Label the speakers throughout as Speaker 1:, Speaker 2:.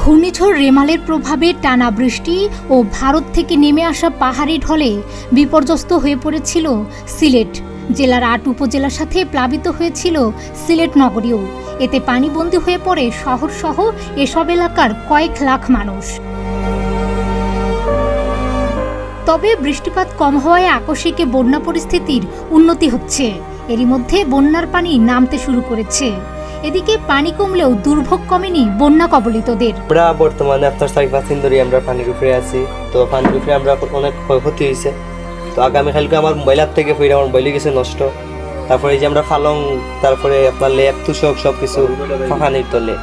Speaker 1: ঘূর্ণিঝড় রেমালের প্রভাবে টানা বৃষ্টি ও ভারত থেকে নেমে আসা পাহাড়ি ঢলে বিপর্যস্ত হয়ে পড়েছিল সিলেট জেলার ৮ উপজেলার সাথে প্লাবিত হয়েছিল সিলেট নগরীও। এতে পানিবন্দী হয়ে পড়ে শহরসহ এসব এলাকার কয়েক লাখ মানুষ। তবে বৃষ্টিপাত কম হওয়ায় আকস্মিক বন্যা পরিস্থিতির উন্নতি হচ্ছে। এরই মধ্যে বন্যার পানি নামতে শুরু করেছে। এদিকে পানি কমলেও দুর্ভোগ কমেনি বন্যা কবলিতদের।
Speaker 2: আমরা বর্তমানে আপনার ৪-৫ দিন ধরে আমরা পানির উপরে আছি। তো পানির উপরে আমরা অনেক ক্ষয়ক্ষতি হয়েছে। তো আগামীকালকে আমার মোবাইল অ্যাপ থেকে ফিরে আমার মোবাইলে গেছে নষ্ট। তারপরে এই যে আমরা ফালং, তারপরে আপনার ল্যাপ তুষক সব কিছু পানির তলে।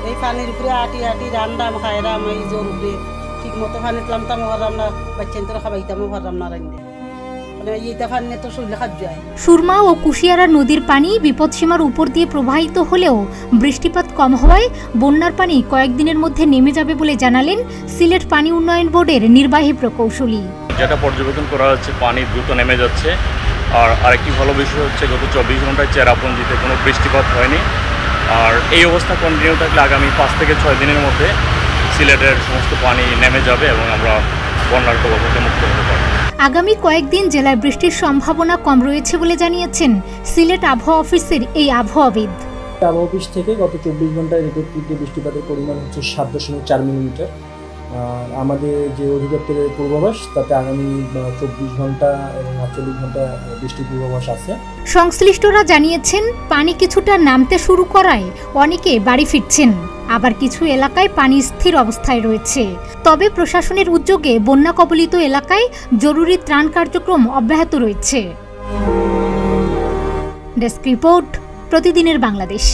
Speaker 3: এই পানির উপরে আটি আটি রান্নাম খাইরাম এই জোর উপরে ঠিক মতো পানি তুলামতাম পারলাম না, বাচ্চান তোরা খাবাইতামও পারলাম না রান্না।
Speaker 1: সুরমা ও কুশিয়ারা নদীর পানি বিপদসীমার উপর দিয়ে প্রবাহিত হলেও বৃষ্টিপাত কম হওয়ায় বন্যার পানি কয়েকদিনের মধ্যে নেমে যাবে বলে জানালেন সিলেট পানি উন্নয়ন বোর্ডের নির্বাহী প্রকৌশলী।
Speaker 4: যেটা পর্যবেক্ষণ করা হচ্ছে, পানি দ্রুত নেমে যাচ্ছে। আর আরেকটি ভালো বিষয় হচ্ছে, গত ২৪ ঘন্টায় চেরাপুঞ্জিতে কোনো বৃষ্টিপাত হয়নি। আর এই অবস্থা কন্টিনিউ থাকলে আগামী ৫ থেকে ৬ দিনের মধ্যে সিলেটের সমস্ত পানি নেমে যাবে এবং আমরা বন্যার কবল থেকে মুক্ত হতে পারব।
Speaker 1: আগামী কয়েকদিন জেলায় বৃষ্টির সম্ভাবনা কম রয়েছে বলে জানিয়েছেন সিলেট আবহাওয়া অফিসের এই আবহাওয়াবিদ।
Speaker 5: আবহাওয়া অফিস থেকে গত ২৪ ঘন্টায় রেকর্ডকৃত বৃষ্টিপাতের পরিমাণ হচ্ছে ৭.৪ মিলিমিটার। আমাদের যে অধিদপ্তরের পূর্বাভাস তাতে আগামী ২৪ ঘন্টা এবং ৪৮ ঘন্টা বৃষ্টির পূর্বাভাস আছে।
Speaker 1: সংশ্লিষ্টরা জানিয়েছেন, পানি কিছুটা নামতে শুরু করায় অনেকে বাড়ি ফিরছেন, আবার কিছু এলাকায় পানি স্থির অবস্থায় রয়েছে। তবে প্রশাসনের উদ্যোগে বন্যা কবলিত এলাকায় জরুরি ত্রাণ কার্যক্রম অব্যাহত রয়েছে। ডেস্ক রিপোর্ট, প্রতিদিনের বাংলাদেশ।